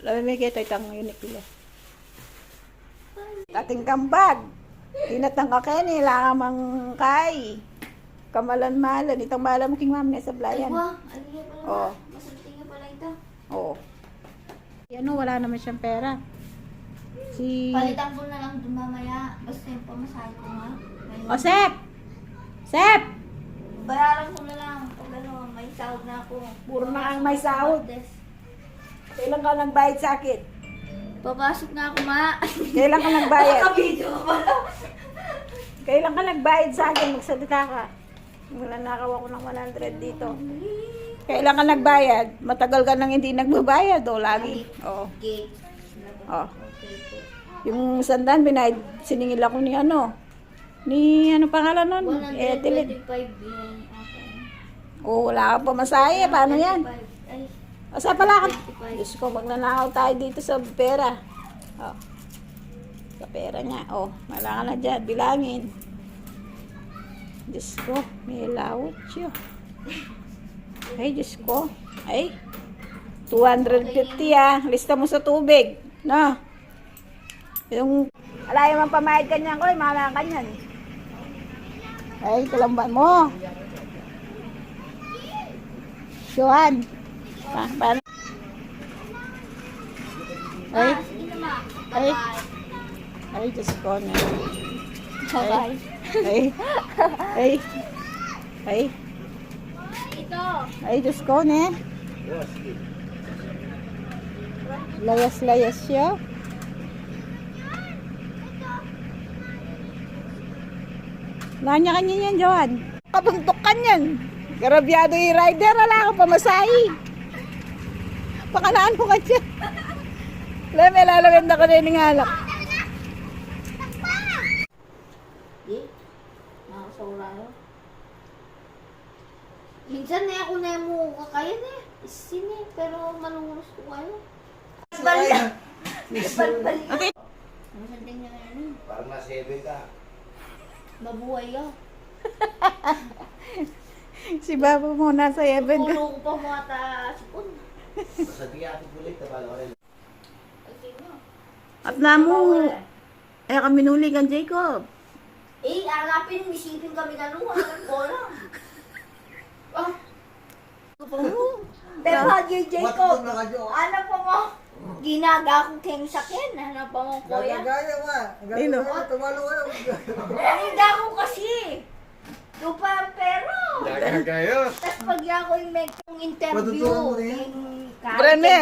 Lamig ito itang unik ating kambag. Tinatang ka kayo nila mang kay. Kamalan-malan. Itang malam king ma'am na sa blayan. Oo. Masalting nga pala ito. Oo. Ano, wala naman siyang pera. Palitan ko na lang dun mamaya. Basta yung pamasahe ko nga. O, Sep! Sep! Bayaran ko na lang. Pag ano, may sahod na ako. Puro na ang may sahod. Kailan ka nagbayad sa akin? Papasok na ako, ma. Kailan ka nagbayad? Nakabidyo ka pala. Kailan ka nagbayad sa akin? Magsalita ka. Wala nakaw ako ng 100 dito. Kailan ka nagbayad? Matagal ka nang hindi nagbabayad o lagi? Oo. Okay. Oh. Yung sandan, binayad, siningil ako ni ano. Ni ano pangalan nun? Etilid. 125 yan. Oh, wala kang pamasahe. Paano yan? Ay, Asa pala ka? Diyos ko, magnanakaw tayo dito sa pera. Oh. Sa pera niya. Oh, wala ka na dyan. Bilangin. Diyos ko, may lawot siya. Ay, Diyos ko. Ay, 250 ah. Lista mo sa tubig. No? Yung, alay man pamayad kanyan ko, mahal kanyan. Ay, kalamban mo. Johan. Paano? Ay, sige na, ma. ay, Bye-bye. ay, Diyos ko na. Bye-bye. Ay, ay, ay, Ito. ay, Diyos ko na. Layas-layas siya. Nanya kanya yan, Johan. Kabuntok ka niyan. Garabyado yung rider, wala ka pamasahe. Pakanaan mo ka dyan. May lalawin ako na yung ngalak. Di? Nakasawala yun. Minsan na ako na yung mukha kayo na eh. Isin eh. Pero malulus ko kayo. Bala. Bala. Okay. Ang sanding niya na yun. Parang na-7 ka. Babuhay ka. Si Babo mo nasa heaven. Pulo ko pa mga sipon. Sabi ako ulit, tabalo ka rin. At namo, ay kami nuli kan Jacob. Eh, arapin, isipin kami na nung walang bola. Ah. Pero yung Jacob, na ka, Jo? ano pa mo? Ginaga akong king sakin. Ano pa mo, kuya? Gagaya ma. Nino? Tumalo ka Hindi ako kasi. Lupa pero. Gagaya. Tapos pag ako yung may interview, Matutuwa mo na yan? yung Brene.